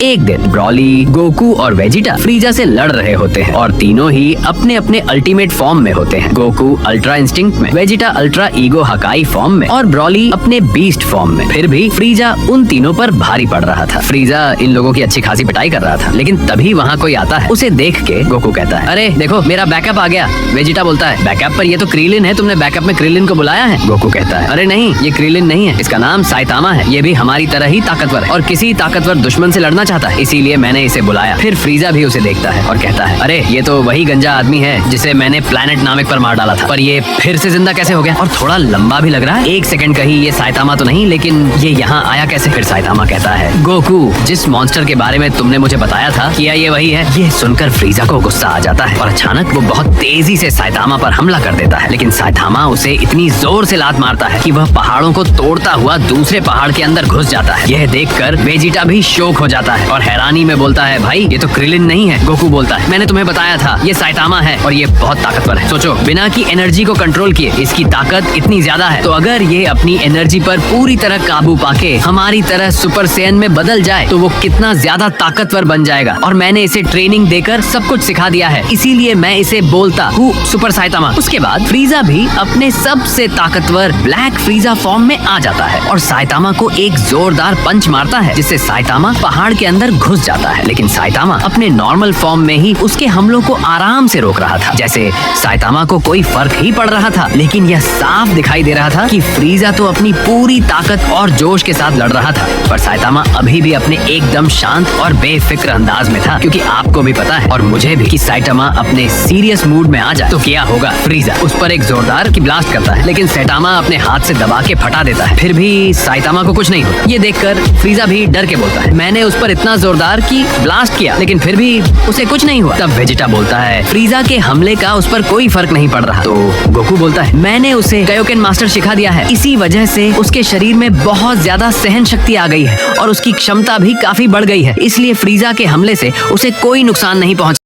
एक दिन Broly, Goku और वेजिटा फ्रीजा से लड़ रहे होते हैं और तीनों ही अपने अपने अल्टीमेट फॉर्म में होते हैं। गोकू अल्ट्रा इंस्टिंक्ट में, वेजिटा अल्ट्रा ईगो हकाई फॉर्म में और ब्रॉली अपने बीस्ट फॉर्म में। फिर भी फ्रीजा उन तीनों पर भारी पड़ रहा था। फ्रीजा इन लोगों की अच्छी खासी पिटाई कर रहा था, लेकिन तभी वहाँ कोई आता है। उसे देख के गोकू कहता है, अरे देखो मेरा बैकअप आ गया। वेजिटा बोलता है, बैकअप? पर ये तो क्रीलिन है, तुमने बैकअप में क्रीलिन को बुलाया है? गोकू कहता है, अरे नहीं, ये क्रीलिन नहीं है, इसका नाम साइतामा है। ये भी हमारी तरह ही ताकतवर है और किसी ताकतवर दुश्मन से लड़ना चाहता है, इसीलिए मैंने इसे बुलाया। फिर फ्रीजा भी उसे देखता है और कहता है, अरे ये तो वही गंजा आदमी है जिसे मैंने प्लैनेट नामिक पर मार डाला था, पर ये फिर से जिंदा कैसे हो गया? और थोड़ा लंबा भी लग रहा है। एक सेकंड कहीं ये साइतामा तो नहीं, लेकिन ये यहाँ आया कैसे? फिर साइतामा कहता है, गोकू जिस मॉन्स्टर के बारे में तुमने मुझे बताया था, क्या ये वही है? ये सुनकर फ्रीजा को गुस्सा आ जाता है और अचानक वो बहुत तेजी से साइतामा पर हमला कर देता है, लेकिन साइतामा उसे इतनी जोर से लात मारता है कि वह पहाड़ों को तोड़ता हुआ दूसरे पहाड़ के अंदर घुस जाता है। यह देखकर वेजिटा भी शौक हो जाता है और हैरानी में बोलता है, भाई ये तो क्रिलिन नहीं है। गोकू बोलता है, मैंने तुम्हें बताया था ये साइतामा है और ये बहुत ताकतवर है। सोचो, बिना की एनर्जी को कंट्रोल किए इसकी ताकत इतनी ज्यादा है, तो अगर ये अपनी एनर्जी पर पूरी तरह काबू पाके हमारी तरह सुपर सैयन में बदल जाए तो वो कितना ज्यादा ताकतवर बन जाएगा। और मैंने इसे ट्रेनिंग देकर सब कुछ सिखा दिया है, इसीलिए मैं इसे बोलता हूँ सुपर साइतामा। उसके बाद फ्रीजा भी अपने सबसे ताकतवर ब्लैक फ्रीजा फॉर्म में आ जाता है और साइतामा को एक जोरदार पंच मारता है, जिससे साइतामा पहाड़ के अंदर घुस जाता है। लेकिन साइतामा अपने नॉर्मल फॉर्म में ही उसके हमलों को आराम से रोक रहा था, जैसे साइतामा को कोई फर्क ही पड़ रहा था। लेकिन यह साफ दिखाई दे रहा था कि फ्रीजा तो अपनी पूरी ताकत और जोश के साथ लड़ रहा था, पर साइतामा अभी भी अपने एकदम शांत और बेफिक्र अंदाज में था, क्योंकि आपको भी पता है और मुझे भी कि साइतामा अपने सीरियस मूड में आ जाए तो क्या होगा। फ्रीजा उस पर एक जोरदार की ब्लास्ट करता है, लेकिन साइतामा अपने हाथ से दबा के फटा देता है। फिर भी साइतामा को कुछ नहीं होता। ये देखकर फ्रीजा भी डर के बोलता है, मैंने उस पर इतना जोरदार की ब्लास्ट किया, लेकिन फिर भी उसे कुछ नहीं हुआ। तब वेजिटा बोलता है, फ्रीजा के हमले का उस पर कोई फर्क नहीं पड़ रहा। तो गोकू बोलता है, मैंने उसे कायोकेन मास्टर सिखा दिया है, इसी वजह से उसके शरीर में बहुत ज्यादा सहन शक्ति आ गई है और उसकी क्षमता भी काफी बढ़ गई है, इसलिए फ्रीजा के हमले से उसे कोई नुकसान नहीं पहुंचा।